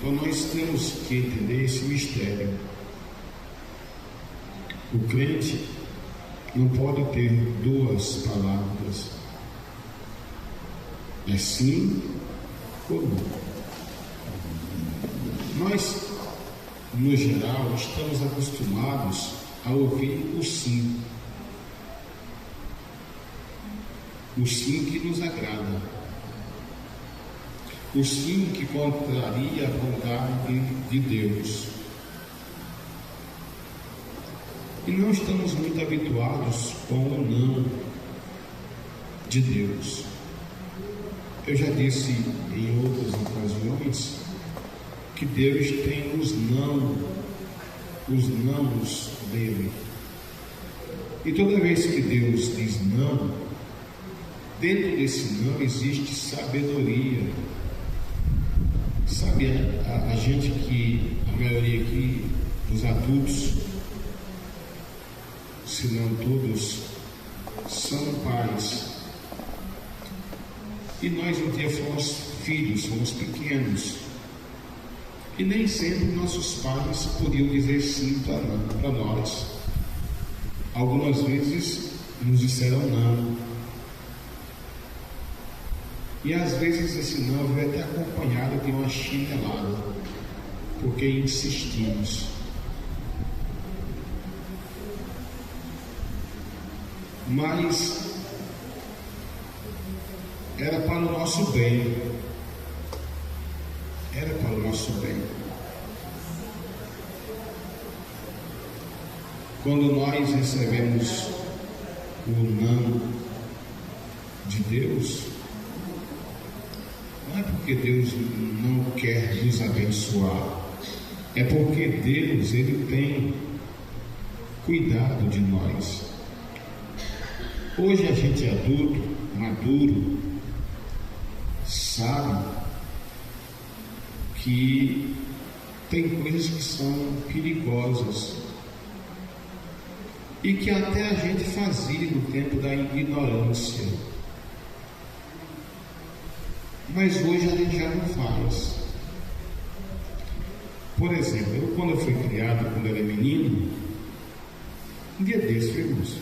Então nós temos que entender esse mistério. O crente não pode ter duas palavras. É sim ou não. Nós, no geral, estamos acostumados a ouvir o sim. O sim que nos agrada. O sim que contraria a vontade de Deus. E não estamos muito habituados com o não de Deus. Eu já disse em outras ocasiões que Deus tem os nãos dele. E toda vez que Deus diz não, dentro desse não existe sabedoria. Sabe, a gente que, a maioria aqui, dos adultos, se não todos, são pais. E nós um dia fomos filhos, fomos pequenos. E nem sempre nossos pais podiam dizer sim para nós. Algumas vezes nos disseram não. E às vezes esse não veio até acompanhado de uma chinelada, porque insistimos. Mas era para o nosso bem. Era para o nosso bem. Quando nós recebemos o não de Deus, não é porque Deus não quer nos abençoar, é porque Deus, Ele tem cuidado de nós. Hoje a gente é adulto, maduro, sabe que tem coisas que são perigosas e que até a gente fazia no tempo da ignorância, mas hoje a gente já não faz. Por exemplo, quando eu fui criado, quando eu era menino, um dia desse, foi isso.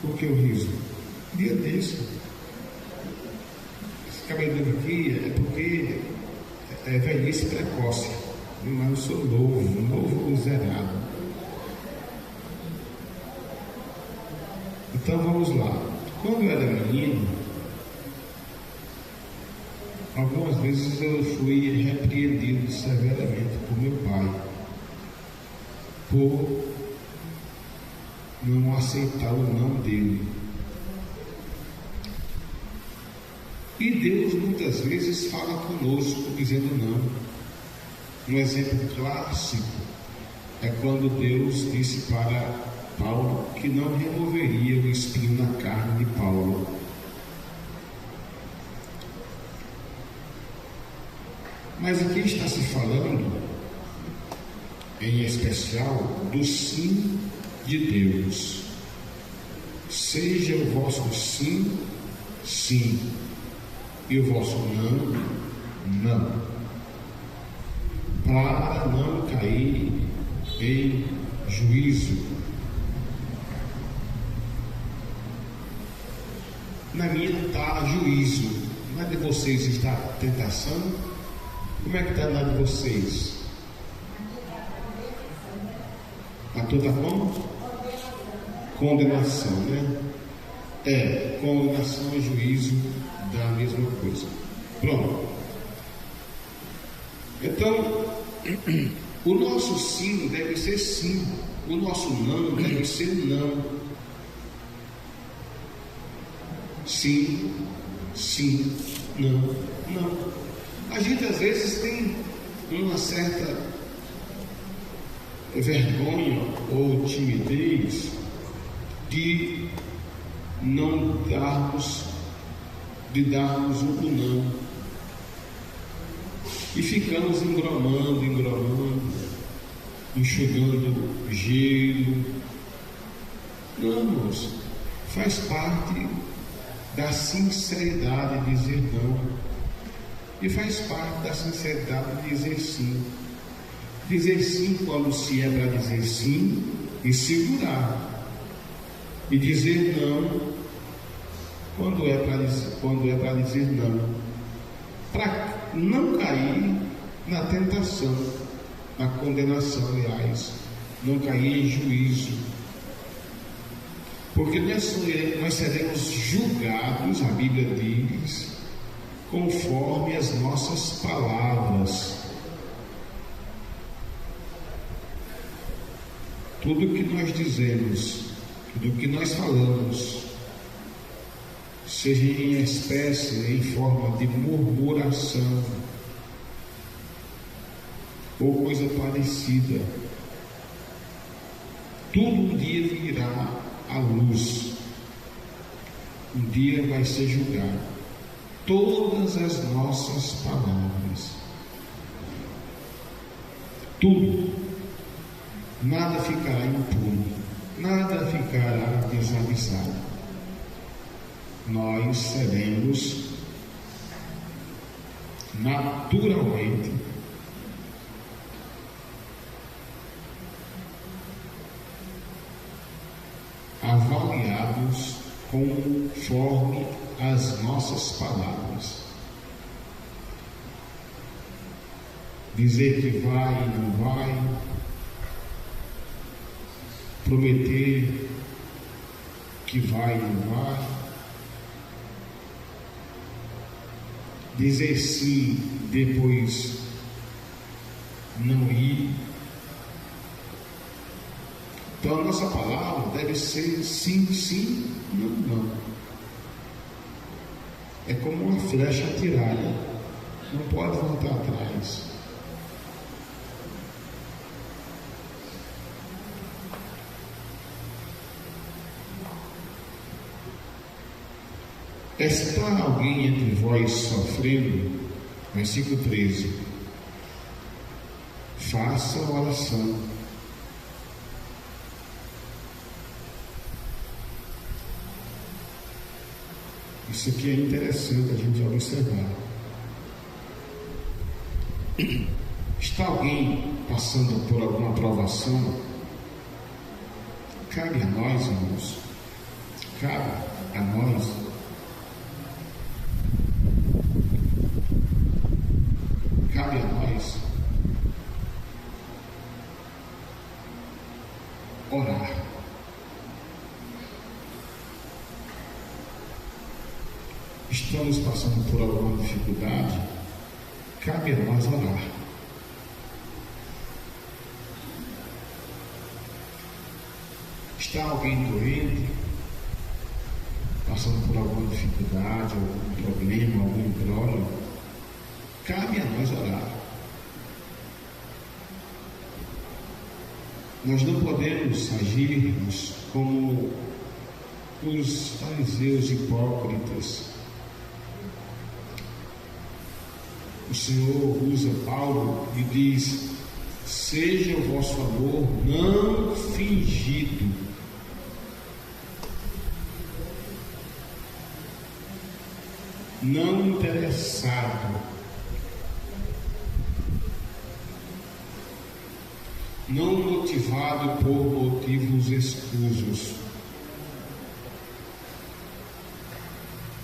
Por que o riso? Um dia desse. Esse cabelo aqui é porque é velhice precoce. Mas eu sou novo zerado. Então vamos lá. Quando eu era menino, algumas vezes eu fui repreendido severamente por meu pai, por não aceitar o não dele. E Deus muitas vezes fala conosco dizendo não. Um exemplo clássico é quando Deus disse para Paulo que não removeria o espinho na carne de Paulo. Mas aqui está se falando, em especial, do sim de Deus. Seja o vosso sim, sim, e o vosso não, não, para não cair em juízo. Na minha está juízo, na de vocês está tentação. Como é que está na de vocês? A toda como? Condenação, né? Condenação e juízo da mesma coisa. Pronto. Então, o nosso sim deve ser sim, o nosso não deve ser não. Sim, sim, não, não. A gente às vezes tem uma certa vergonha ou timidez de não darmos, o não. E ficamos engromando, enxugando gelo. Não, moço, faz parte da sinceridade dizer não. E faz parte da sinceridade de dizer sim. Dizer sim quando se é para dizer sim e segurar. E dizer não quando é para dizer não. Para não cair na tentação, na condenação, aliás, não cair em juízo. Porque nós seremos julgados, a Bíblia diz, conforme as nossas palavras. Tudo que nós dizemos, tudo que nós falamos, seja em espécie, em forma de murmuração ou coisa parecida, tudo um dia virá à luz, um dia vai ser julgado, todas as nossas palavras, tudo, nada ficará impune, nada ficará desavisado. Nós seremos naturalmente avaliados conforme as nossas palavras. Dizer que vai e não vai, prometer que vai e não vai, dizer sim, depois não ir. Então a nossa palavra deve ser sim, sim, não, não. É como uma flecha atirada, não pode voltar atrás. Está alguém entre vós sofrendo? Versículo 13. Faça oração. Isso aqui é interessante a gente observar. Está alguém passando por alguma provação? Cabe a nós, irmãos. Cabe a nós. Cabe a nós orar. Estamos passando por alguma dificuldade, cabe a nós orar. Está alguém doente, passando por alguma dificuldade, algum problema, algum embrólio, cabe a nós orar. Nós não podemos agirmos como os fariseus hipócritas. O Senhor usa Paulo e diz: seja o vosso amor não fingido. Não interessado. Não motivado por motivos escusos.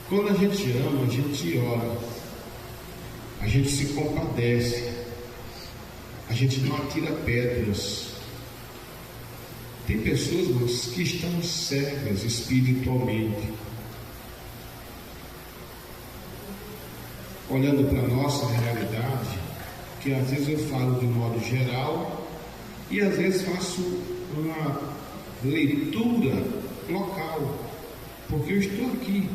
Quando a gente ama, a gente ora, a gente se compadece, a gente não atira pedras. Tem pessoas, irmãos, que estão cegas espiritualmente, olhando para a nossa realidade, que às vezes eu falo de um modo geral, e às vezes faço uma leitura local, porque eu estou aqui,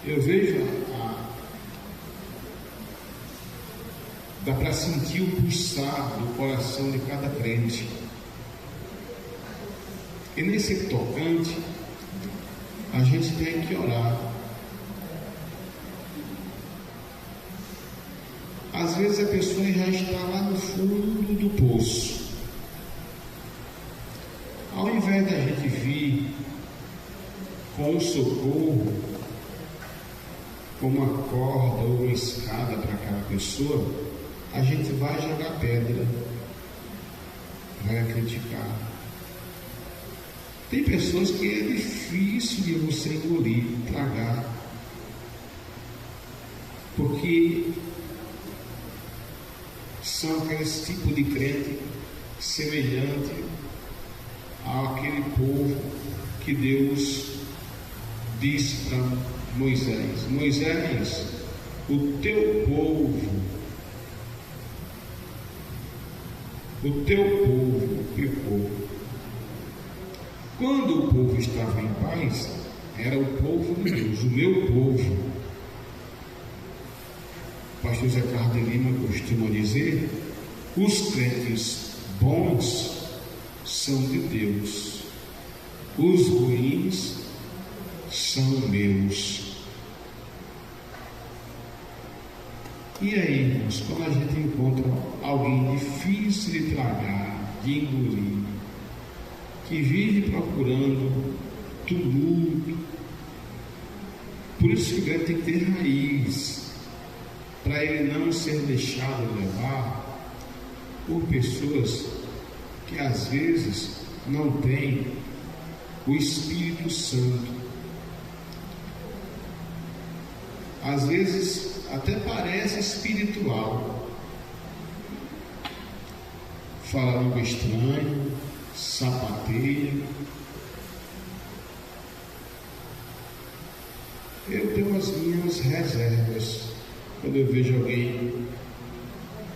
eu vejo dá para sentir o pulsar do coração de cada crente, e nesse tocante a gente tem que orar. Às vezes a pessoa já está lá no fundo do poço. Ao invés da gente vir com o socorro, uma corda ou uma escada para aquela pessoa, a gente vai jogar pedra, vai criticar. Tem pessoas que é difícil de você engolir, tragar, porque são aqueles tipos de crente semelhante àquele povo que Deus disse para Moisés: Moisés, o teu povo pecou. Quando o povo estava em paz, era o povo de Deus, o meu povo. O pastor Zé Carlos de Lima costuma dizer: os crentes bons são de Deus, os ruins são meus. E aí, irmãos, quando a gente encontra alguém difícil de tragar, de engolir, que vive procurando tumulto, por isso que o crente tem que ter raiz, para ele não ser deixado levar por pessoas que às vezes não têm o Espírito Santo. Às vezes até parece espiritual, fala algo estranho, sapateia. Eu tenho as minhas reservas quando eu vejo alguém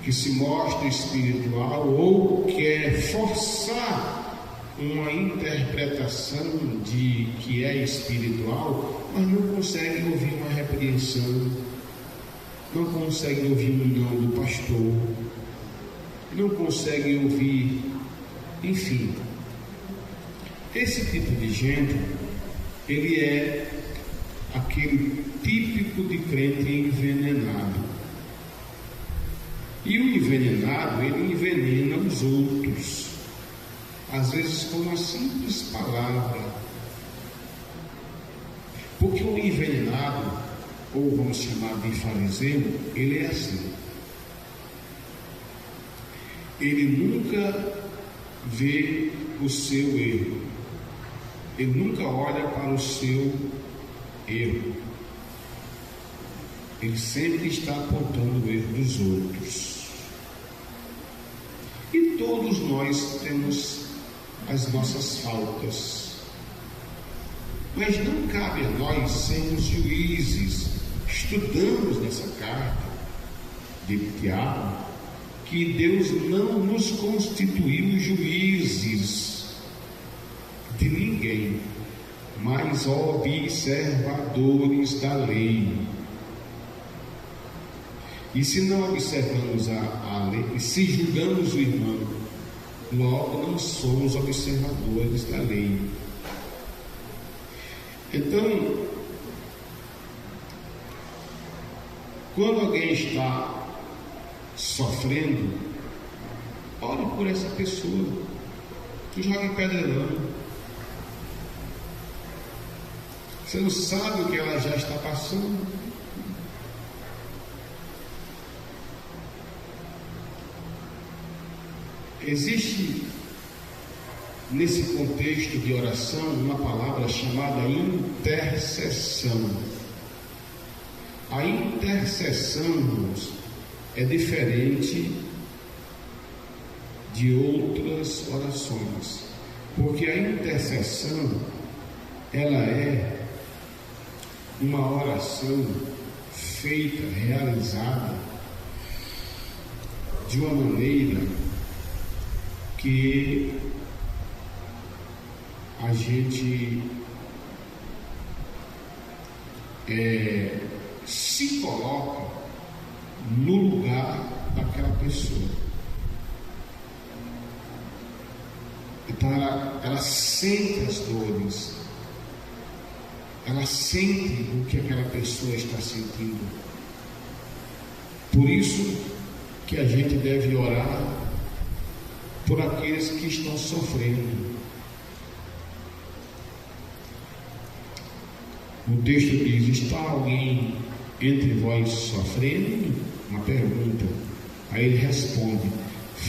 que se mostra espiritual ou quer forçar uma interpretação de que é espiritual, mas não consegue ouvir uma repreensão, não consegue ouvir um não do pastor, não consegue ouvir, enfim. Esse tipo de gente, ele é aquele típico de crente envenenado. E o envenenado, ele envenena os outros, às vezes com uma simples palavra. Porque o envenenado, ou vamos chamar de fariseu, ele é assim. Ele nunca vê o seu erro, ele nunca olha para o seu erro, ele sempre está apontando o erro dos outros. E todos nós temos as nossas faltas, mas não cabe a nós sermos juízes. Estudamos nessa carta de Tiago que Deus não nos constituiu juízes de ninguém, mas observadores da lei. E se não observamos a lei, e se julgamos o irmão, logo não somos observadores da lei. Então, quando alguém está sofrendo, ore por essa pessoa, jogue pedrão. Você não sabe o que ela já está passando. Existe nesse contexto de oração uma palavra chamada intercessão. A intercessão, irmãos, é diferente de outras orações, porque a intercessão, ela é uma oração feita, realizada de uma maneira que a gente se coloca no lugar daquela pessoa. Então ela sente as dores, ela sente o que aquela pessoa está sentindo. Por isso que a gente deve orar por aqueles que estão sofrendo. O texto diz: está alguém entre vós sofrendo? Uma pergunta. Aí ele responde: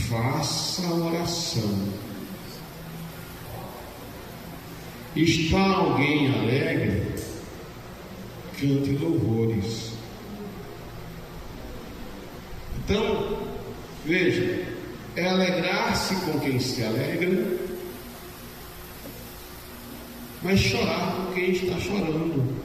faça oração. Está alguém alegre? Cante louvores. Então, veja, é alegrar-se com quem se alegra, mas chorar com quem está chorando.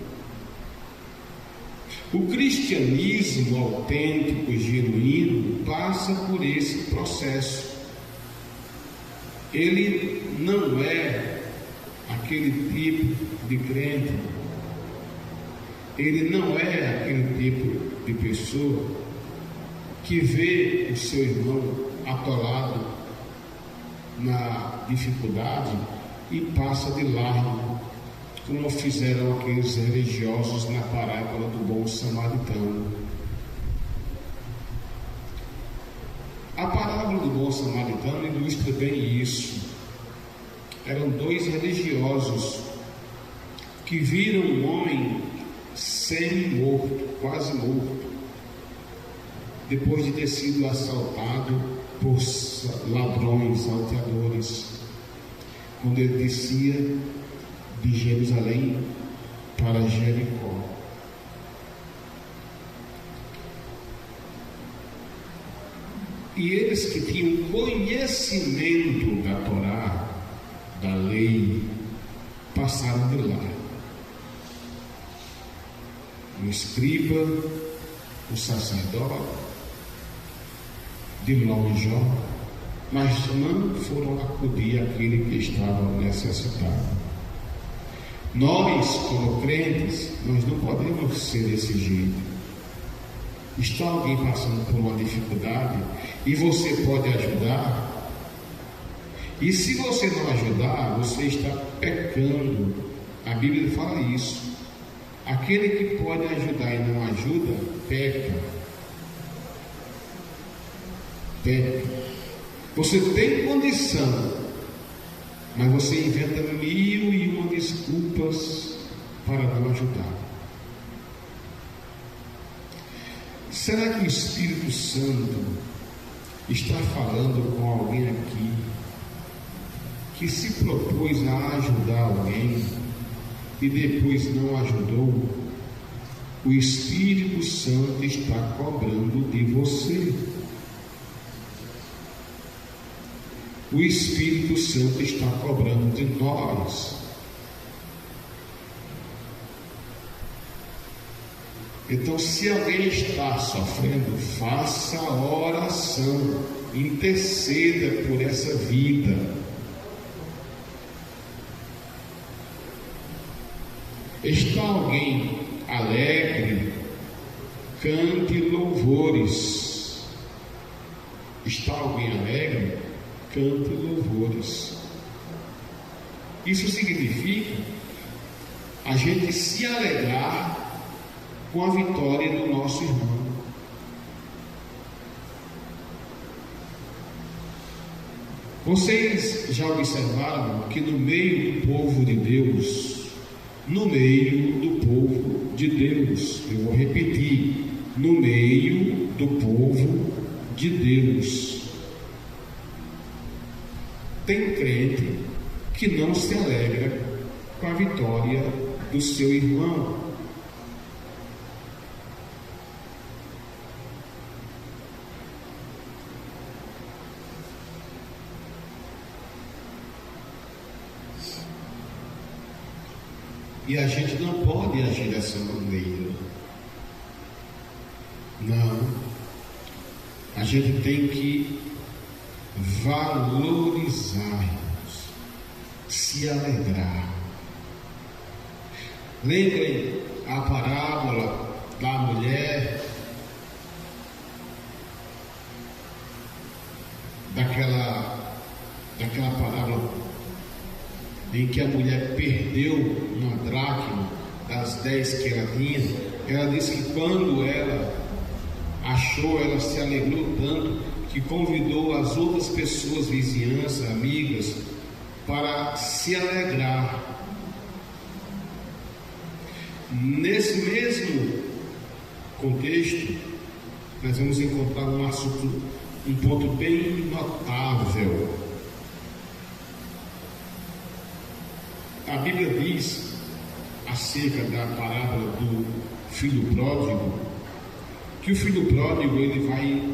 O cristianismo autêntico e genuíno passa por esse processo. Ele não é aquele tipo de crente, ele não é aquele tipo de pessoa que vê o seu irmão atolado na dificuldade e passa de largo, como fizeram aqueles religiosos na parábola do bom samaritano. A parábola do bom samaritano ilustra bem isso. Eram dois religiosos que viram um homem semi-morto, quase morto, depois de ter sido assaltado por ladrões, salteadores, quando ele descia de Jerusalém para Jericó. E eles que tinham conhecimento da Torá, da lei, passaram de lá. O escriba, o sacerdote, de longe, mas não foram acudir aquele que estava necessitado. Nós, como crentes, nós não podemos ser desse jeito. Está alguém passando por uma dificuldade e você pode ajudar? E se você não ajudar, você está pecando. A Bíblia fala isso. Aquele que pode ajudar e não ajuda, peca. Peca. Você tem condição, mas você inventa 1001 desculpas para não ajudar. Será que o Espírito Santo está falando com alguém aqui que se propôs a ajudar alguém e depois não ajudou? O Espírito Santo está cobrando de você. O Espírito Santo está cobrando de nós. Então, se alguém está sofrendo, faça oração, interceda por essa vida. Está alguém alegre, cante louvores. Está alguém alegre, cante louvores. Isso significa a gente se alegrar com a vitória do nosso irmão. Vocês já observaram que no meio do povo de Deus, no meio do povo de Deus, eu vou repetir, no meio do povo de Deus, tem crente que não se alegra com a vitória do seu irmão. E a gente não pode agir dessa maneira. Não. A gente tem que valorizar, se alegrar. Lembrem a parábola da mulher, daquela parábola em que a mulher perdeu uma dracma das 10 que ela tinha. Ela disse que quando ela achou, ela se alegrou tanto que convidou as outras pessoas, vizinhança, amigas, para se alegrar. Nesse mesmo contexto, nós vamos encontrar um assunto, um ponto bem notável. A Bíblia diz acerca da parábola do filho pródigo, que o filho pródigo ele vai,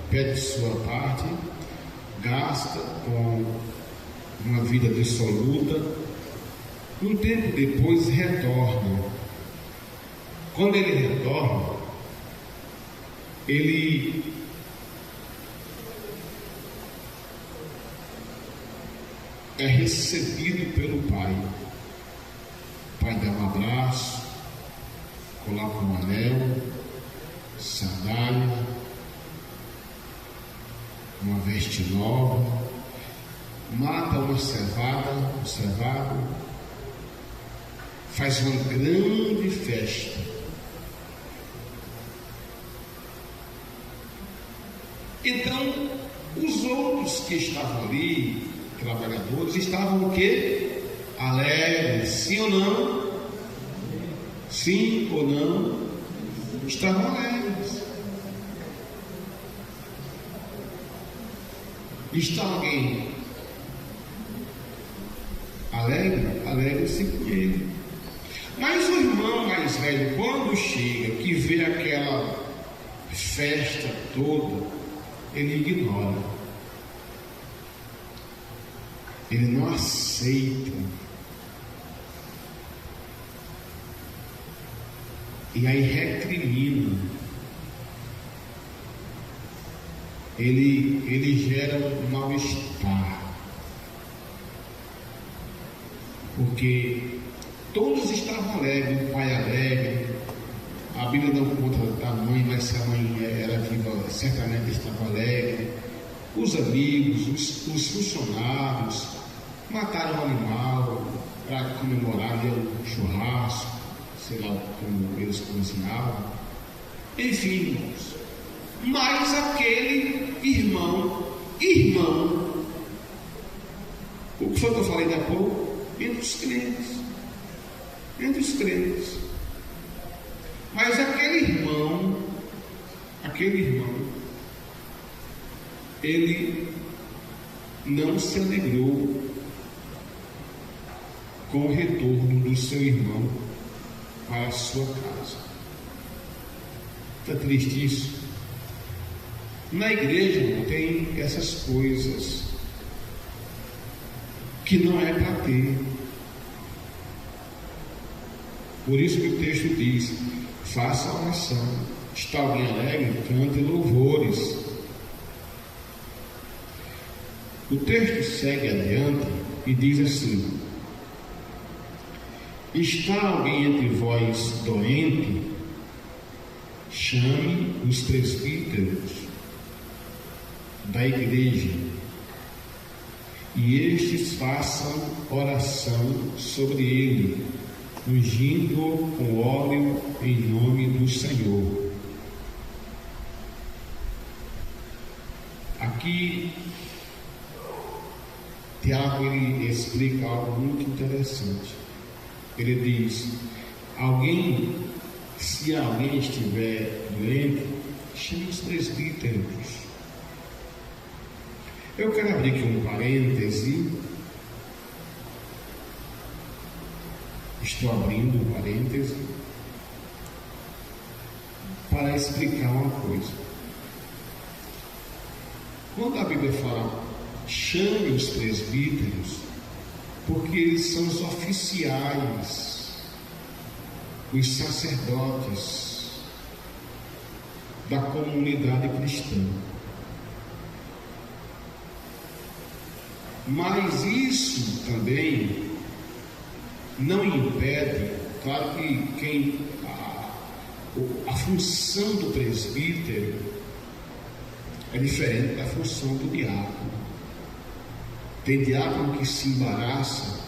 pede sua parte, gasta com uma vida dissoluta, um tempo depois retorna. Quando ele retorna, ele é recebido pelo pai. O pai dá um abraço, coloca um anel, sandália, uma veste nova, mata uma cevada, um cevado, faz uma grande festa. Então, os outros que estavam ali, trabalhadores, estavam o quê? Alegres, sim ou não? Sim ou não? Estavam alegres. Está alguém alegre? Alegre-se com ele. Mas o irmão mais velho, quando chega, que vê aquela festa toda, ele ignora. Ele não aceita. E aí recrimina. Ele gera um mal-estar. Porque todos estavam alegres, o pai alegre. A Bíblia não conta da mãe, mas se a mãe era viva, certamente estava alegre. Os amigos, os funcionários mataram um animal para comemorar o churrasco, sei lá como eles cozinhavam. Enfim, irmãos. Mas aquele irmão, o que foi que eu falei da pouco? Entre os crentes. Mas aquele irmão, ele não se alegrou com o retorno do seu irmão para a sua casa. Está triste isso? Na igreja tem essas coisas que não é para ter. Por isso que o texto diz: faça a oração. Está alguém alegre? Cante louvores. O texto segue adiante e diz assim: está alguém entre vós doente? Chame os presbíteros da igreja, e estes façam oração sobre ele, ungindo-o com óleo em nome do Senhor. Aqui Tiago ele explica algo muito interessante. Ele diz: se alguém estiver doente, chame os presbíteros. Eu quero abrir aqui um parêntese. Estou abrindo um parêntese para explicar uma coisa. Quando a Bíblia fala chame os presbíteros, porque eles são os oficiais, os sacerdotes da comunidade cristã. Mas isso também não impede, claro que a função do presbítero é diferente da função do diácono. Tem diácono que se embaraça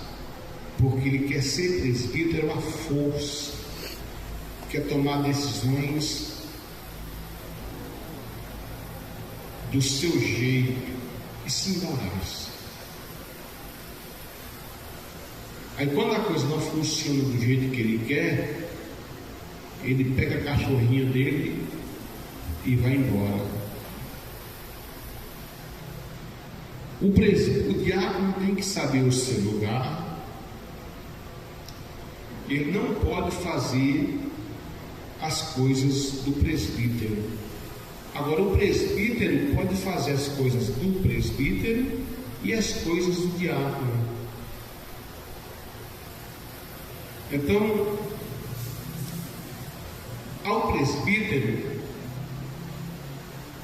porque ele quer ser presbítero à força, quer tomar decisões do seu jeito e se embaraça. Aí quando a coisa não funciona do jeito que ele quer, ele pega a cachorrinha dele e vai embora. O diácono tem que saber o seu lugar. Ele não pode fazer as coisas do presbítero. Agora, o presbítero pode fazer as coisas do presbítero e as coisas do diácono. Então, ao presbítero,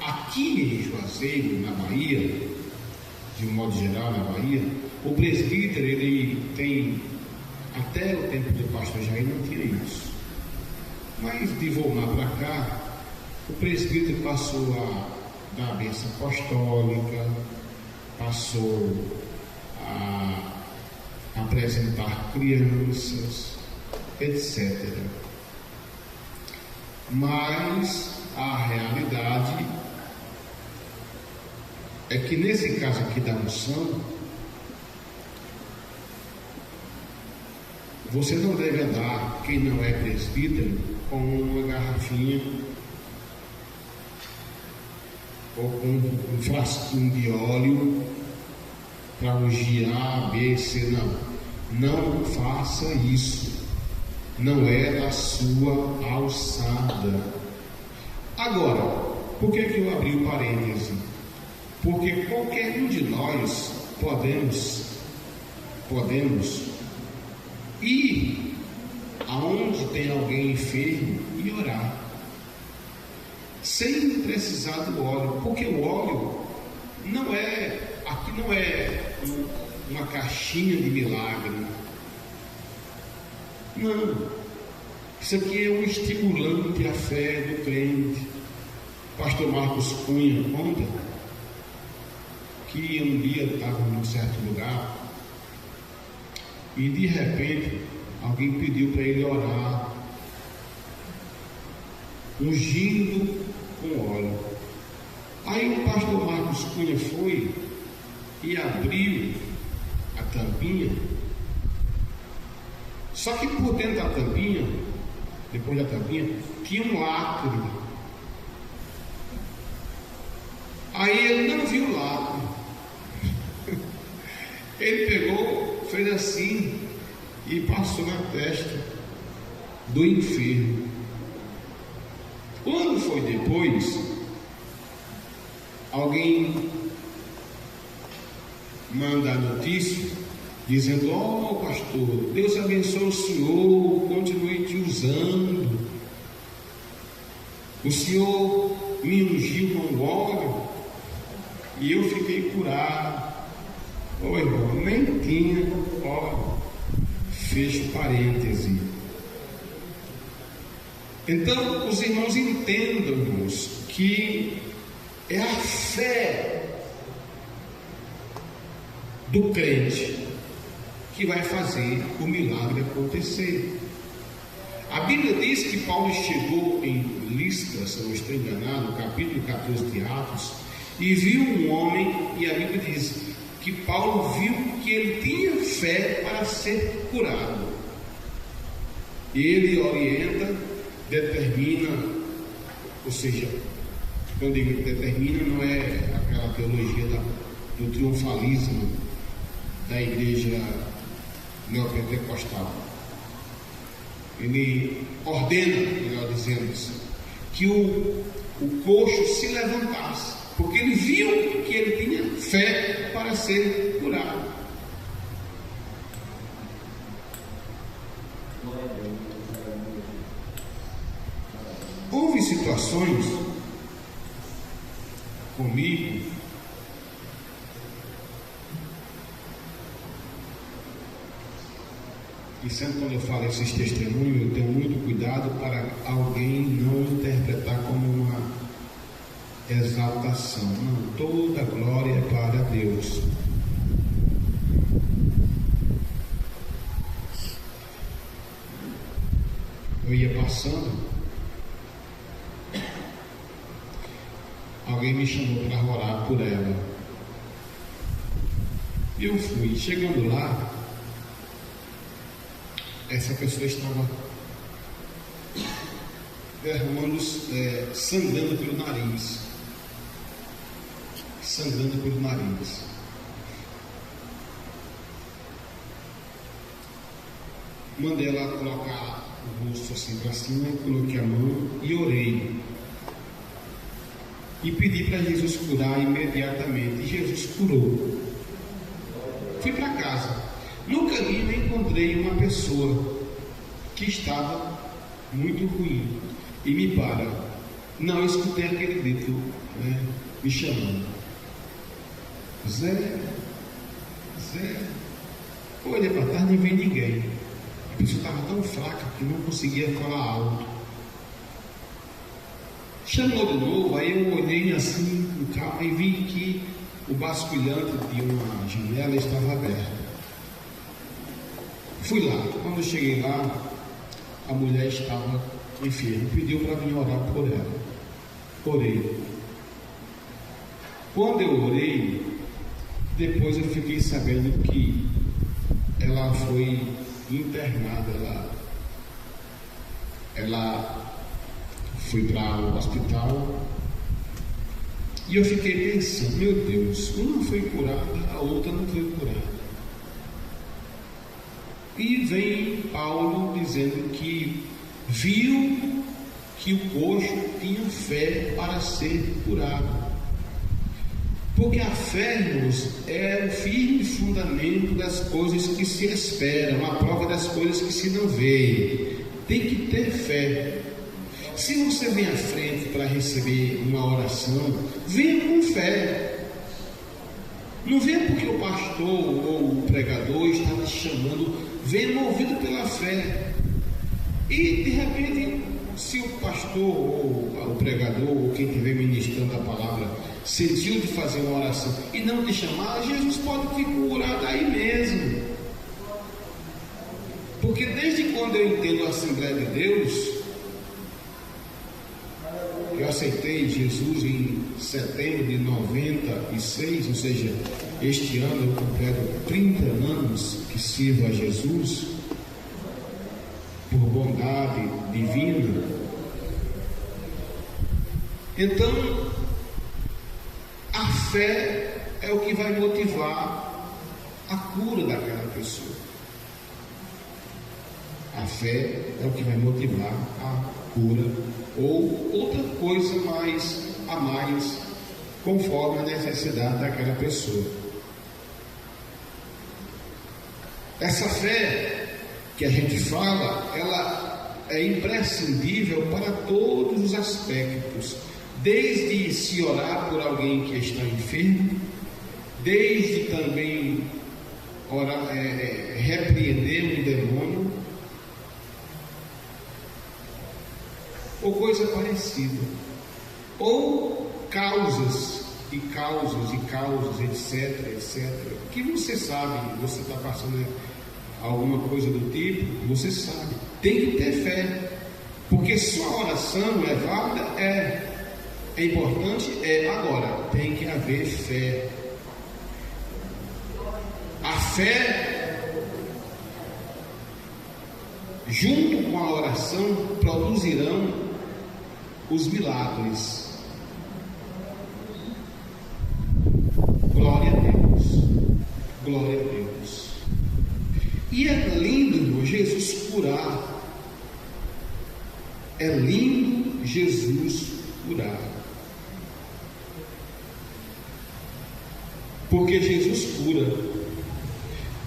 aqui em Juazeiro, na Bahia, de um modo geral na Bahia, o presbítero, ele tem, até o tempo do pastor Jair não tinha isso, mas de voltar para cá, o presbítero passou a dar a bênção apostólica, passou a apresentar crianças, etc. Mas a realidade é que nesse caso aqui da unção, você não deve andar, quem não é presbítero, com uma garrafinha ou com um frasquinho de óleo para ungir A, B, C, não faça isso, não é da sua alçada. Agora, por que eu abri o parêntese? Porque qualquer um de nós podemos ir aonde tem alguém enfermo e orar, sem precisar do óleo, porque o óleo aqui não é uma caixinha de milagre, não, isso aqui é um estimulante à fé do crente. Pastor Marcos Cunha conta que um dia estava num certo lugar e de repente alguém pediu para ele orar, ungindo com óleo. Aí o pastor Marcos Cunha foi e abriu a tampinha, só que por dentro da tampinha, depois da tampinha, tinha um lacre. Aí ele não viu o lacre. Ele pegou, fez assim e passou na testa do enfermo. Quando foi depois, alguém manda a notícia dizendo: ó, pastor, Deus abençoe o senhor, continue te usando, o senhor me ungiu com óleo e eu fiquei curado. Ô irmão, nem tinha óleo. Fecho parêntese. Então, os irmãos entendam, irmãos, que é a fé do crente que vai fazer o milagre acontecer. A Bíblia diz que Paulo chegou em Listra, se eu não estou enganado, no capítulo 14 de Atos, e viu um homem, e a Bíblia diz que Paulo viu que ele tinha fé para ser curado. Ele orienta, determina, ou seja, quando ele determina, não é aquela teologia do triunfalismo da igreja neopentecostal. Ele ordena, melhor dizendo assim, que o coxo se levantasse, porque ele viu que ele tinha fé para ser curado. Houve situações comigo e sempre quando eu falo esses testemunhos, eu tenho muito cuidado para alguém não interpretar como uma exaltação. Não, toda glória é para Deus. Eu ia passando, alguém me chamou para orar por ela. Eu fui. Chegando lá, essa pessoa estava derramando, sangrando pelo nariz. Sangrando pelo nariz. Mandei ela colocar o rosto assim para cima, coloquei a mão e orei. E pedi para Jesus curar imediatamente. E Jesus curou. Fui para casa. No caminho eu encontrei uma pessoa que estava muito ruim. E me para. Não, eu escutei aquele grito, né, me chamando. Zé. Olhei para trás, não vi ninguém. A pessoa estava tão fraca que não conseguia falar alto. Chamou de novo, aí eu olhei assim com calma e vi que o basculhante de uma janela estava aberto. Fui lá. Quando eu cheguei lá, a mulher estava enferma, pediu para mim orar por ela. Orei. Quando eu orei, depois eu fiquei sabendo que ela foi internada, ela foi para o hospital. E eu fiquei pensando, meu Deus, uma foi curada, a outra não foi curada. E vem Paulo dizendo que viu que o coxo tinha fé para ser curado. Porque a fé, irmãos, é o firme fundamento das coisas que se esperam, a prova das coisas que se não veem. Tem que ter fé. Se você vem à frente para receber uma oração, venha com fé. Não venha porque o pastor ou o pregador está te chamando, venha movido pela fé. E de repente, se o pastor ou o pregador ou quem estiver ministrando a palavra sentiu de fazer uma oração e não te chamar, Jesus pode te curar daí mesmo. Porque desde quando eu entendo a Assembleia de Deus, eu aceitei Jesus em setembro de 96, ou seja, este ano eu completo 30 anos que sirvo a Jesus, por bondade divina. Então, a fé é o que vai motivar a cura daquela pessoa. A fé é o que vai motivar a cura ou outra coisa a mais, conforme a necessidade daquela pessoa. Essa fé que a gente fala, ela é imprescindível para todos os aspectos, desde se orar por alguém que está enfermo, desde também repreender um demônio, ou coisa parecida, ou causas, etc, que você sabe, você está passando alguma coisa do tipo, você sabe, tem que ter fé, porque só a oração é válida, é importante, agora, tem que haver fé. A fé, junto com a oração, produzirão os milagres. Glória a Deus, glória a Deus. E é lindo, irmão, Jesus curar. É lindo Jesus curar. Porque Jesus cura.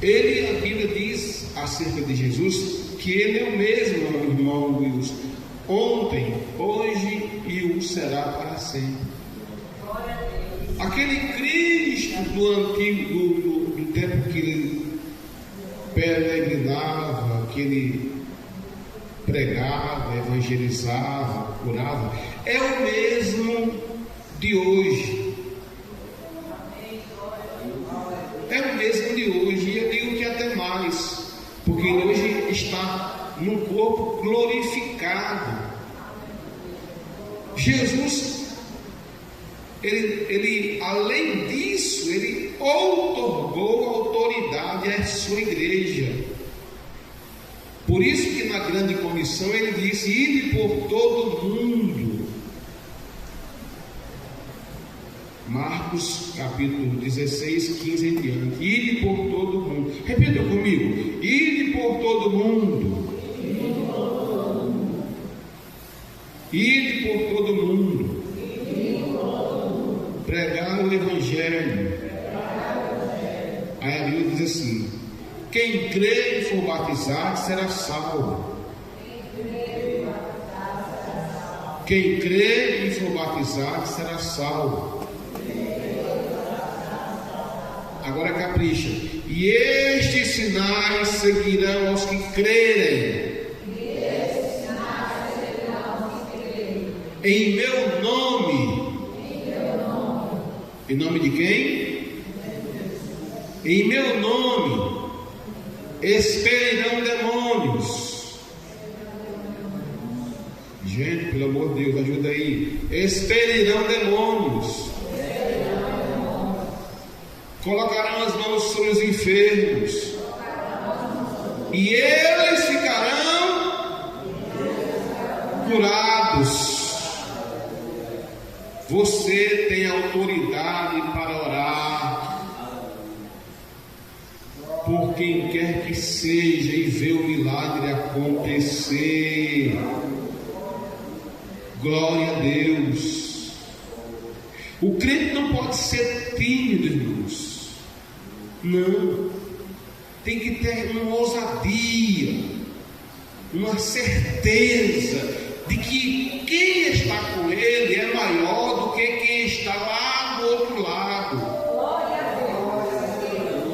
A Bíblia diz acerca de Jesus que Ele é o mesmo, meu irmão Wilson, ontem, hoje e o será para sempre. Aquele Cristo do antigo, do tempo que Ele peregrinava, que Ele pregava, evangelizava, curava, é o mesmo de hoje. É o mesmo de hoje, e eu digo que até mais, porque ele hoje está num corpo glorificado. Jesus, ele além disso, ele outorgou autoridade à sua igreja. Por isso que na grande comissão, ele disse: ide por todo mundo. Marcos capítulo 16, 15 em diante. Ide por todo mundo. Repita comigo: ide por todo mundo. Ide por todo mundo. Pregar o Evangelho. Aí a Bíblia diz assim: quem crê e for batizado será salvo. Quem crê e for batizado será salvo. Agora capricha. E estes sinais seguirão aos que crerem. Em meu nome. Em nome de quem? Em meu nome expelirão demônios. Gente, pelo amor de Deus, ajuda aí. Expelirão demônios. Colocarão as mãos sobre os enfermos. E eles ficarão curados. Você tem autoridade para orar por quem quer que seja e ver o milagre acontecer. Glória a Deus. O crente não pode ser tímido, irmãos. Não. Tem que ter uma ousadia, uma certeza de que quem está com ele é maior do que quem está lá do outro lado.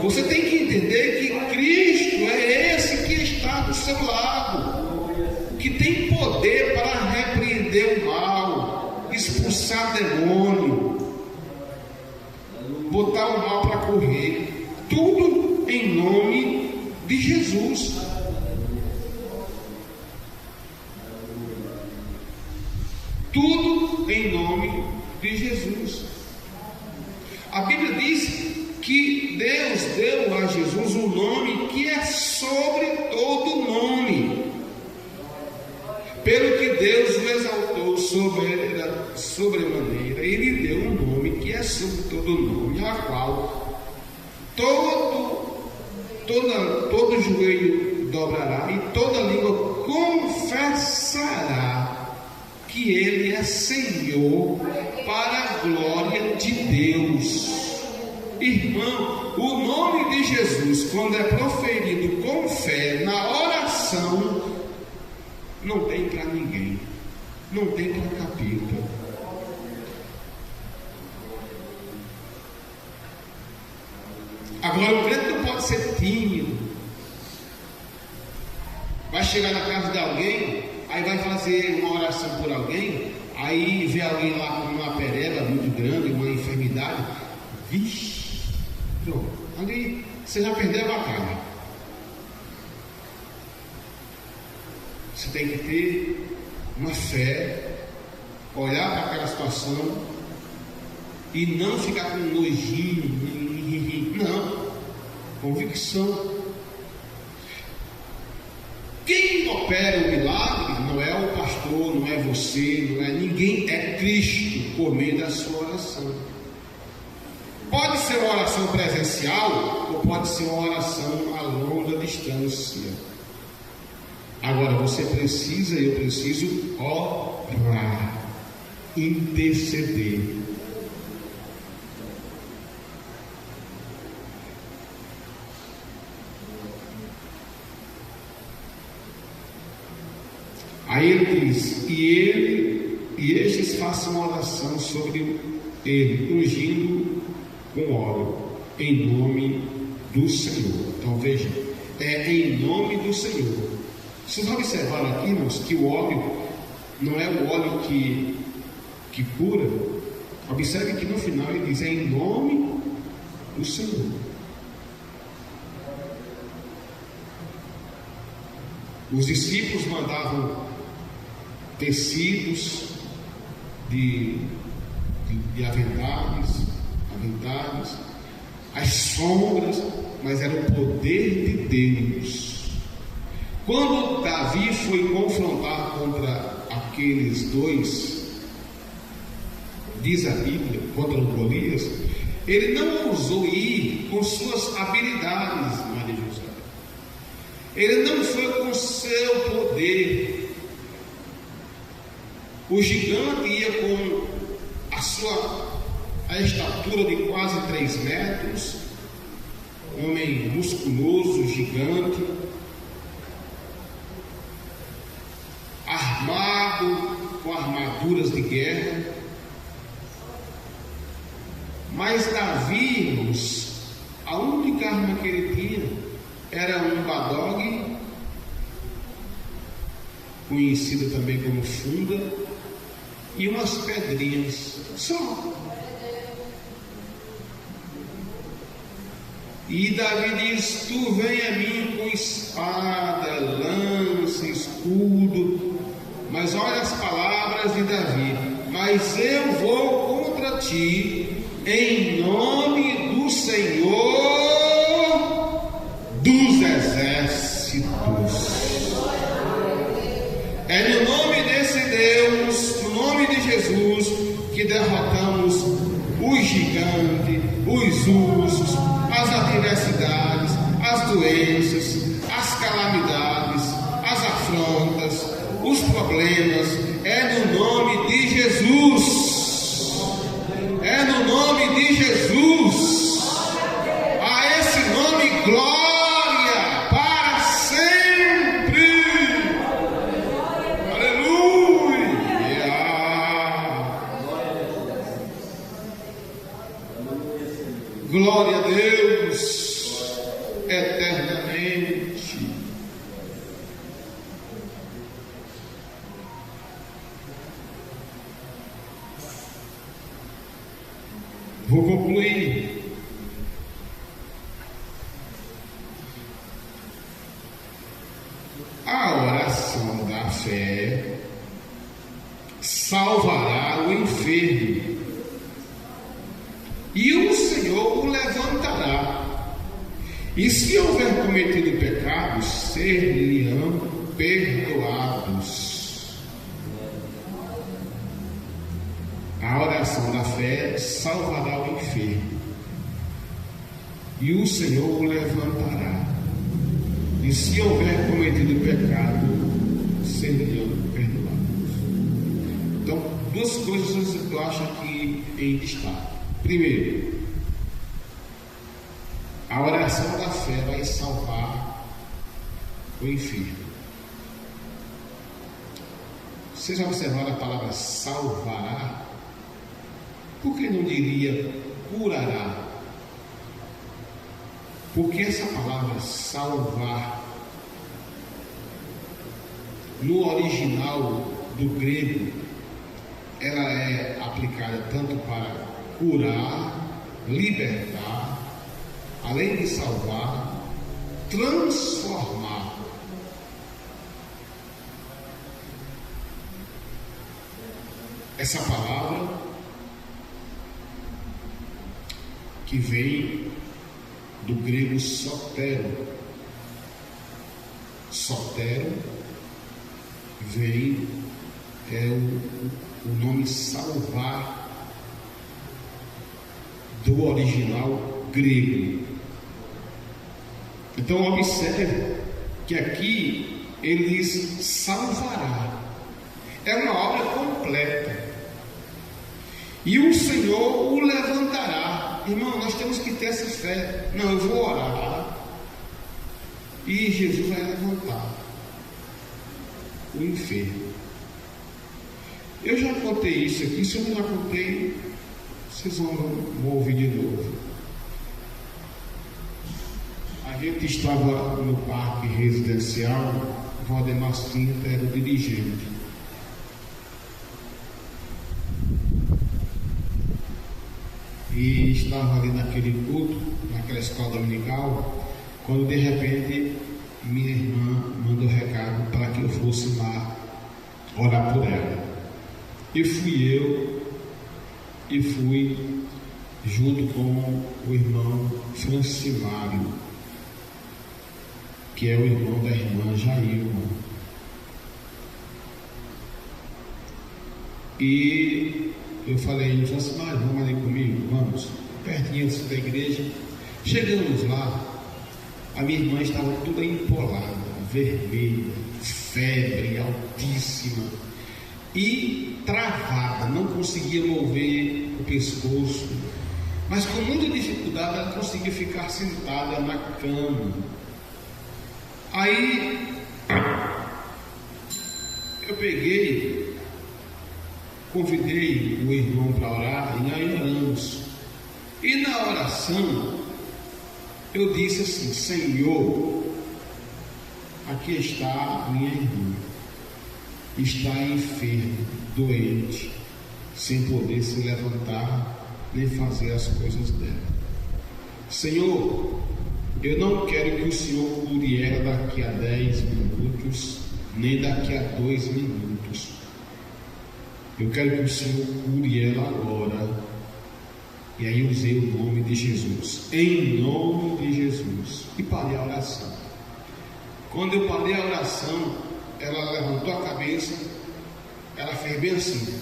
Você tem que entender que Cristo é esse que está do seu lado, que tem poder para repreender o mal, expulsar demônio, botar o mal para correr, tudo em nome de Jesus. Tudo em nome de Jesus. A Bíblia diz que Deus deu a Jesus um nome que é sobre todo nome, pelo que Deus o exaltou sobremaneira, e lhe deu um nome que é sobre todo nome, a qual todo joelho dobrará e toda língua confessará que Ele é Senhor, para a glória de Deus. Irmão, o nome de Jesus, quando é proferido com fé na oração, não tem para ninguém, não tem para capeta. Agora, o crente não pode ser tímido. Vai chegar na casa de alguém, aí vai fazer uma oração por alguém, aí vê alguém lá com uma pereba muito grande, uma enfermidade. Vixe, pronto, ali você já perdeu a batalha. Você tem que ter uma fé, olhar para aquela situação e não ficar com nojinho, não, convicção. Quem opera o milagre não é o pastor, não é você, não é ninguém, é Cristo por meio da sua oração. Pode ser uma oração presencial ou pode ser uma oração a longa distância. Agora você precisa, eu preciso orar, interceder. Aí ele diz: e estes façam oração sobre ele, ungindo com óleo, em nome do Senhor. Então veja, é em nome do Senhor. Vocês observaram aqui, irmãos, que o óleo não é o óleo que cura. Observe que no final ele diz: é em nome do Senhor. Os discípulos mandavam tecidos de aventais, as sombras, mas era o poder de Deus. Quando Davi foi confrontar contra aqueles dois, diz a Bíblia, contra o Golias, ele não ousou ir com suas habilidades, Maria José. Ele não foi com seu poder. O gigante ia com a estatura de quase 3 metros, homem musculoso, gigante, armado com armaduras de guerra. Mas Davi, irmãos, a única arma que ele tinha era um badogue, conhecida também como funda, e umas pedrinhas só. E Davi diz: tu vem a mim com espada, lança, escudo. Mas olha as palavras de Davi: mas eu vou contra ti em nome do Senhor dos exércitos. É no nome desse Deus, no nome de Jesus, que derrotamos os gigantes, os ursos, as adversidades, as doenças, as calamidades, as afrontas, os problemas. É no nome de Jesus. É no nome de Jesus. A esse nome, glória para sempre. Aleluia. Glória a Deus eternamente. Vou concluir. A oração da fé salvará o enfermo, e o Senhor o levantará. E se houver cometido pecados, ser-lhe-ão perdoados. A oração da fé salvará o enfermo, e o Senhor o levantará. E se houver cometido pecado, serão perdoados. Então, 2 coisas eu acho aqui em destaque. Primeiro, a oração da fé vai salvar o enfermo. Vocês já observaram a palavra salvará? Por que não diria curará? Porque essa palavra salvar, no original do grego, ela é aplicada tanto para curar, libertar, além de salvar, transformar. Essa palavra, que vem do grego sotero. Sotero vem, o nome salvar do original grego. Então observe que aqui ele diz salvará. É uma obra completa. E o Senhor o levantará. Irmão, nós temos que ter essa fé. Não, eu vou orar e Jesus vai levantar o enfermo. Eu já contei isso aqui. Se eu não já contei, vocês vão ouvir de novo. A gente estava no parque residencial, Valdemar Cinta era o dirigente. E estava ali naquele culto, naquela escola dominical, quando de repente minha irmã mandou recado para que eu fosse lá orar por ela. E fui junto com o irmão Francimário, que é o irmão da irmã Jailma. E eu falei, Josimar, vamos ali comigo? Vamos, pertinho da igreja. Chegamos lá, a minha irmã estava toda empolada, vermelha, febre altíssima e travada, não conseguia mover o pescoço, mas com muita dificuldade ela conseguia ficar sentada na cama. Aí eu peguei, convidei o irmão para orar e aí oramos. E na oração eu disse assim: Senhor, aqui está a minha irmã, está enferma, doente, sem poder se levantar nem fazer as coisas dela. Senhor, eu não quero que o Senhor cure ela daqui a 10 minutos, nem daqui a 2 minutos. Eu quero que o Senhor cure ela agora. E aí eu usei o nome de Jesus, em nome de Jesus, e parei a oração. Quando eu parei a oração, ela levantou a cabeça, ela fez bem assim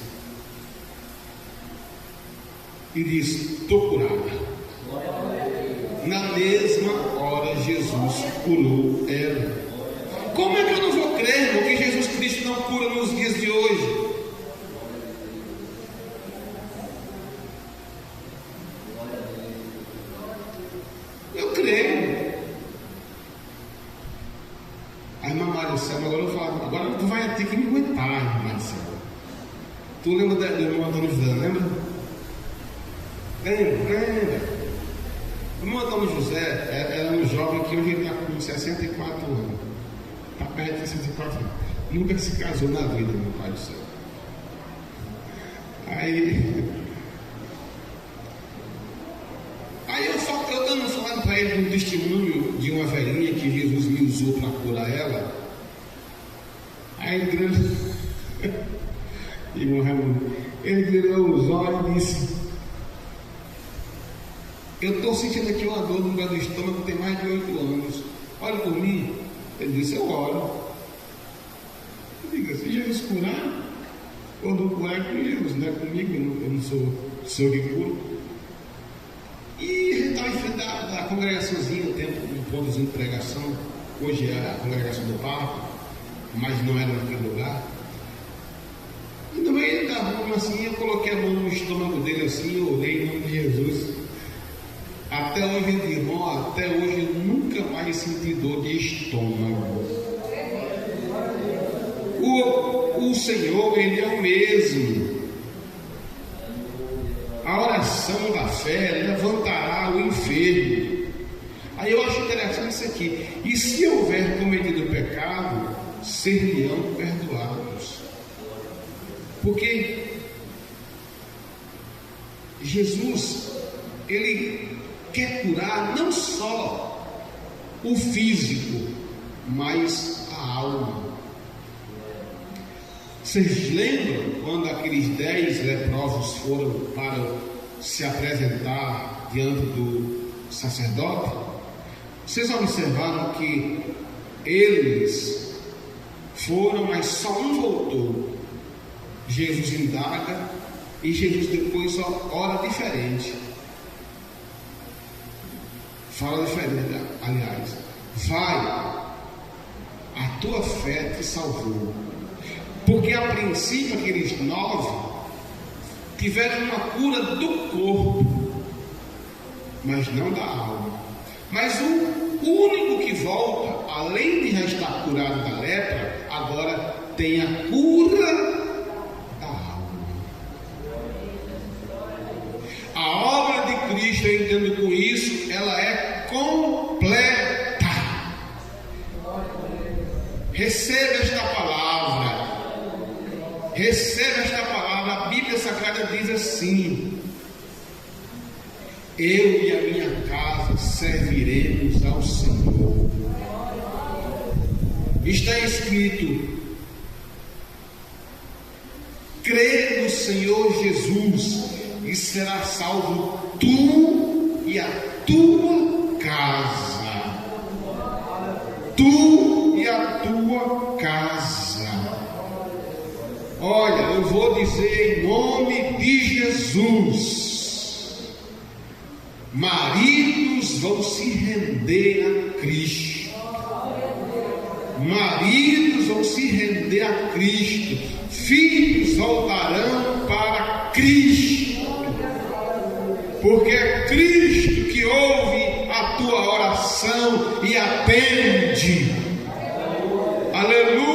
e disse: estou curada. Na mesma hora Jesus curou ela. Como é que eu não vou crer, irmão, que Jesus Cristo não cura nos dias de hoje? Eu creio. A irmã Maricela, agora eu falo, agora tu vai ter que me aguentar, irmã Maricela. Tu lembra do irmão Antônio José, lembra? Lembra? O irmão Antônio José era um jovem que hoje está com 64 anos. Está perto de 64 anos. Nunca se casou na vida, meu pai do céu. Aí eu dando falando para ele um testemunho de uma velhinha que Jesus me usou para curar ela. Aí irmão Raimundo, ele virou os olhos e disse: eu estou sentindo aqui uma dor no lugar do estômago, tem mais de 8 anos. Olha por mim. Ele disse: eu oro. Eu digo: se Jesus curar, quando curar é com Jesus, não é comigo, eu não sou seu que curo. E a gente estava em frente da congregaçãozinha, um pontozinho de pregação. Hoje é a congregação do Parque, mas não era naquele lugar. E no meio da rua, assim, eu coloquei a mão no estômago dele assim, eu orei em nome de Jesus. Até hoje, irmão, até hoje eu nunca mais senti dor de estômago. O Senhor, Ele é o mesmo. A oração da fé levantará o enfermo. Aí eu acho interessante isso aqui. E se houver cometido pecado, ser-lhe-ão perdoados. Porque Jesus, Ele quer curar não só o físico, mas a alma. Vocês lembram quando aqueles 10 leprosos foram para se apresentar diante do sacerdote? Vocês observaram que eles foram, mas só um voltou. Jesus indaga e Jesus depois ora diferente. Fala diferente, aliás. Vai, a tua fé te salvou. Porque a princípio aqueles 9 tiveram uma cura do corpo, mas não da alma. Mas o único que volta, além de já estar curado da lepra, agora tem a cura da alma. A obra de Cristo, eu entendo com isso, ela é completa. Receba esta palavra. Receba esta palavra. A Bíblia Sagrada diz assim: eu e a minha casa serviremos ao Senhor. Está escrito: crê no Senhor Jesus e será salvo tu e a tua casa. Tu tu e a tua casa. Olha, eu vou dizer em nome de Jesus: maridos vão se render a Cristo. Maridos vão se render a Cristo. Filhos voltarão para Cristo. Porque é Cristo que ouve a tua oração e atende. Aleluia.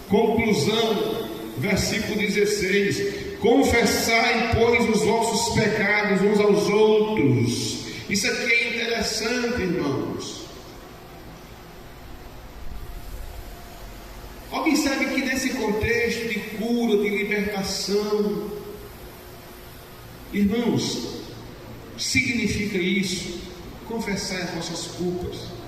Conclusão, versículo 16: confessai, pois, os vossos pecados uns aos outros. Isso aqui é interessante, irmãos. Observe que nesse contexto de cura, de libertação, irmãos, significa isso: confessar as vossas culpas.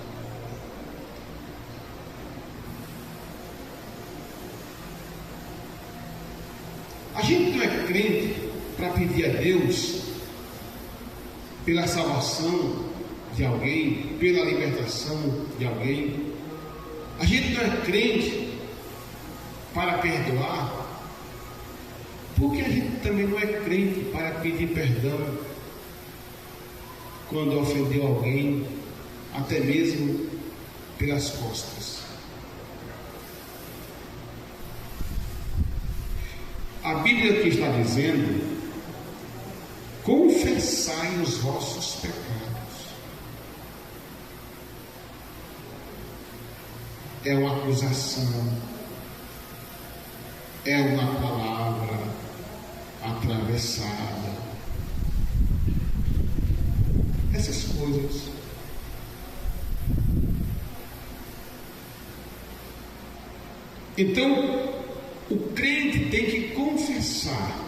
A gente não é crente para pedir a Deus pela salvação de alguém, pela libertação de alguém. A gente não é crente para perdoar, porque a gente também não é crente para pedir perdão quando ofendeu alguém, até mesmo pelas costas. A Bíblia aqui está dizendo: confessai os vossos pecados. É uma acusação, é uma palavra atravessada. Essas coisas. Então, o crente tem que confessar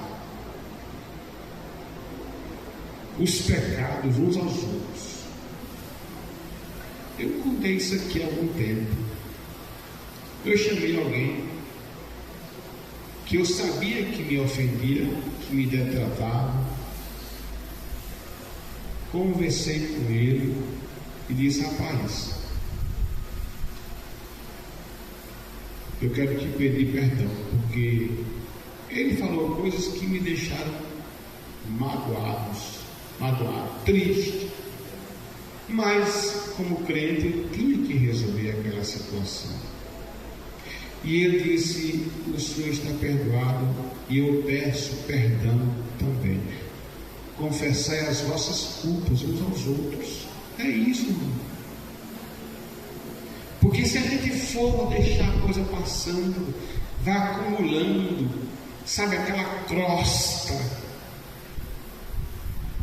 os pecados uns aos outros. Eu contei isso aqui há algum tempo. Eu chamei alguém que eu sabia que me ofendia, que me detratava. Conversei com ele e disse: rapaz, eu quero te pedir perdão, porque ele falou coisas que me deixaram magoado, triste. Mas, como crente, eu tinha que resolver aquela situação. E ele disse: o Senhor está perdoado e eu peço perdão também. Confessai as vossas culpas uns aos outros. É isso, irmão. Porque se a gente for deixar a coisa passando, vai acumulando, sabe, aquela crosta,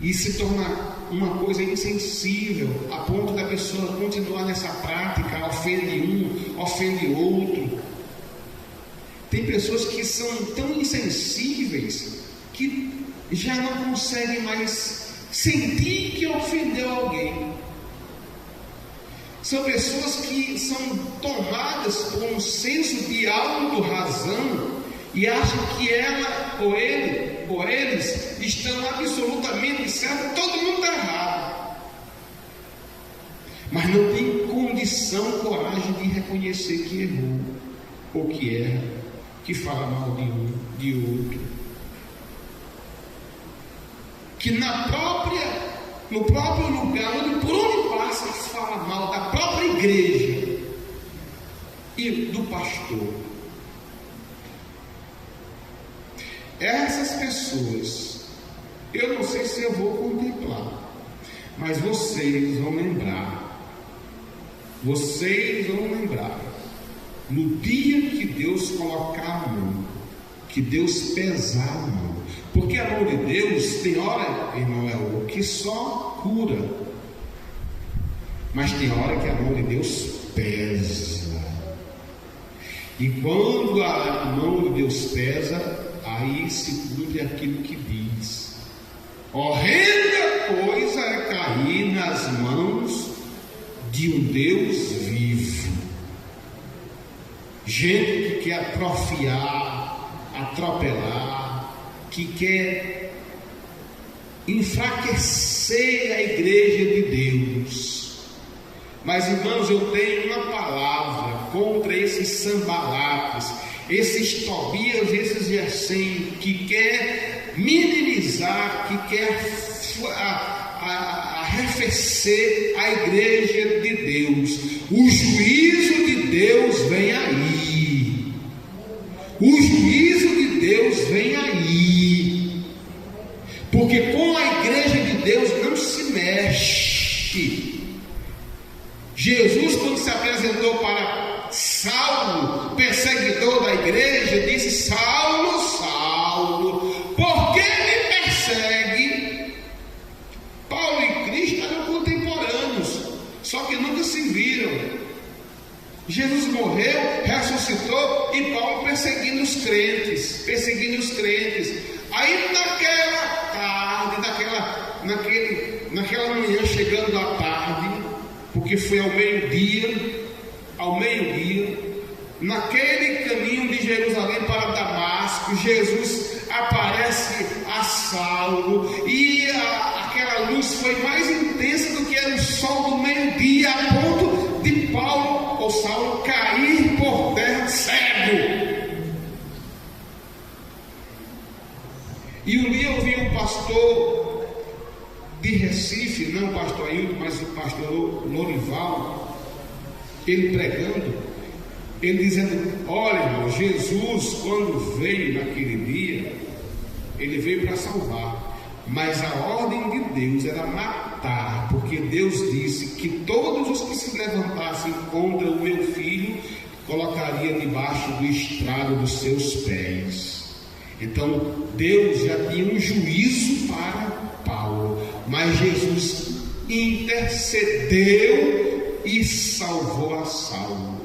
e se torna uma coisa insensível, a ponto da pessoa continuar nessa prática, ofende um, ofende outro. Tem pessoas que são tão insensíveis que já não conseguem mais sentir que ofendeu alguém. São pessoas que são tomadas por um senso de auto-razão e acham que ela ou ele ou eles estão absolutamente certos, todo mundo está errado. Mas não tem condição, coragem de reconhecer que errou, ou que erra, que fala mal de um, de outro. Que no próprio lugar, por onde passa, se fala mal da própria igreja e do pastor. Essas pessoas, eu não sei se eu vou contemplar, mas vocês vão lembrar, no dia que Deus colocar a mão, que Deus pesar a mão, porque a mão de Deus tem hora, irmão, que só cura, mas tem hora que a mão de Deus pesa, e quando a mão de Deus pesa, aí se cumpre aquilo que diz: horrenda coisa é cair nas mãos de um Deus vivo. Gente que quer atrofiar, atropelar, que quer enfraquecer a igreja de Deus. Mas, irmãos, eu tenho uma palavra contra esses Sanbalates, esses Tobias, esses Gesem, que quer minimizar, que quer arrefecer a igreja de Deus. O juízo de Deus vem aí. O juízo de Deus vem aí. Porque com a igreja de Deus não se mexe. Jesus, quando se apresentou para Saulo, perseguidor da igreja, disse: Saulo, Saulo, por que me persegue? Paulo e Cristo eram contemporâneos, só que nunca se viram. Jesus morreu, ressuscitou, e Paulo perseguindo os crentes, Aí naquela tarde, naquela manhã, chegando à tarde, porque foi ao meio-dia, naquele caminho de Jerusalém para Damasco, Jesus aparece a Saulo, e aquela luz foi mais intensa do que era o sol do meio-dia, a ponto de Paulo, ou Saulo, cair por terra cego. E um dia eu vi um pastor de Recife, não o pastor Ailton, mas o pastor Lorival, ele pregando, ele dizendo: olha, irmão, Jesus, quando veio naquele dia, ele veio para salvar, mas a ordem de Deus era matar, porque Deus disse que todos os que se levantassem contra o meu filho colocaria debaixo do estrado dos seus pés. Então Deus já tinha um juízo para Paulo, mas Jesus intercedeu e salvou a Saulo.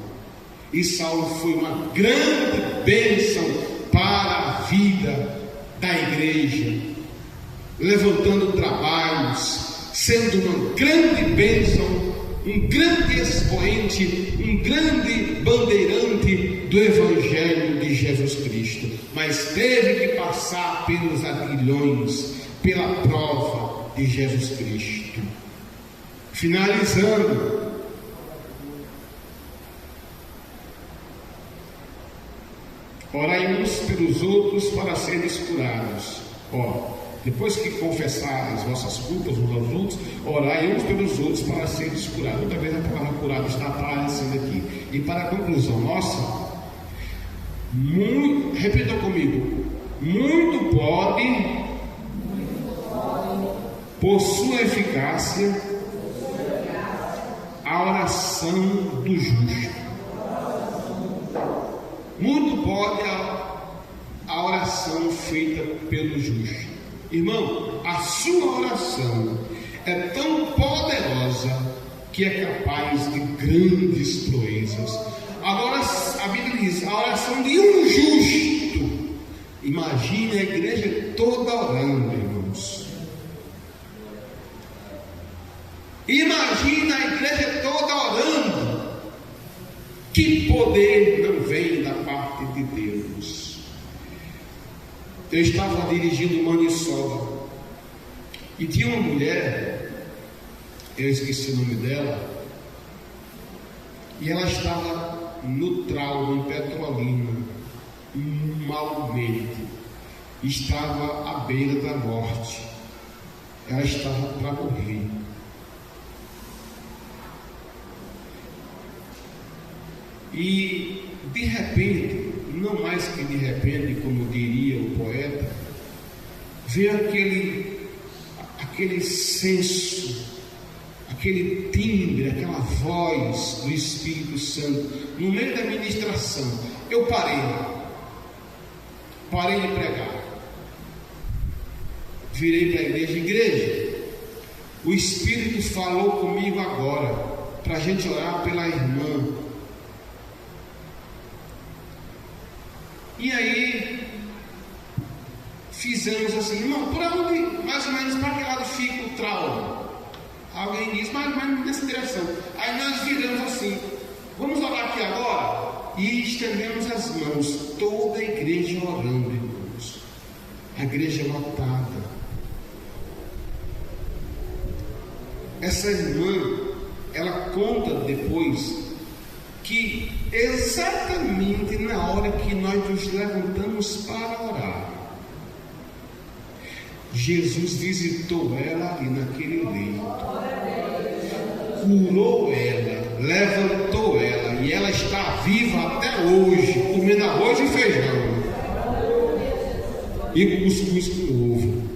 E Saulo foi uma grande bênção para a vida da igreja, levantando trabalhos, sendo uma grande bênção, um grande expoente, um grande bandeirante do Evangelho de Jesus Cristo. Mas teve que passar pelos aguilhões, pela prova de Jesus Cristo. Finalizando, orai uns pelos outros para serem curados. Depois que confessar as vossas culpas uns aos outros, orai uns pelos outros para serem curados. Outra vez a palavra curado está aparecendo aqui. E para a conclusão nossa, repita comigo: muito pode, por sua eficácia, a oração do justo. Muito pode a oração feita pelo justo. Irmão, a sua oração é tão poderosa que é capaz de grandes proezas. Agora a Bíblia diz: a oração de um justo. Imagine a igreja toda orando, irmãos. Imagina a igreja toda orando. Que poder não vem da parte de Deus. Eu estava dirigindo uma Maniçoba e tinha uma mulher, eu esqueci o nome dela, e ela estava no Trauma, em Petrolina, malmente, estava à beira da morte, ela estava para morrer. E de repente, não mais que de repente, como diria o poeta, veio aquele senso, aquele timbre, aquela voz do Espírito Santo no meio da ministração. Eu parei de pregar, virei para a igreja, o Espírito falou comigo agora para a gente orar pela irmã. E aí fizemos assim: irmão, por onde, mais ou menos, para que lado fica o trauma? Alguém disse: mais ou menos nessa direção. Aí nós viramos assim: vamos orar aqui agora? E estendemos as mãos, toda a igreja orando, irmãos. A igreja lotada. essa irmã, ela conta depois que exatamente na hora que nós nos levantamos para orar, Jesus visitou ela ali naquele leito, curou ela, levantou ela, e ela está viva até hoje, comendo arroz e feijão e cuscuz com ovo.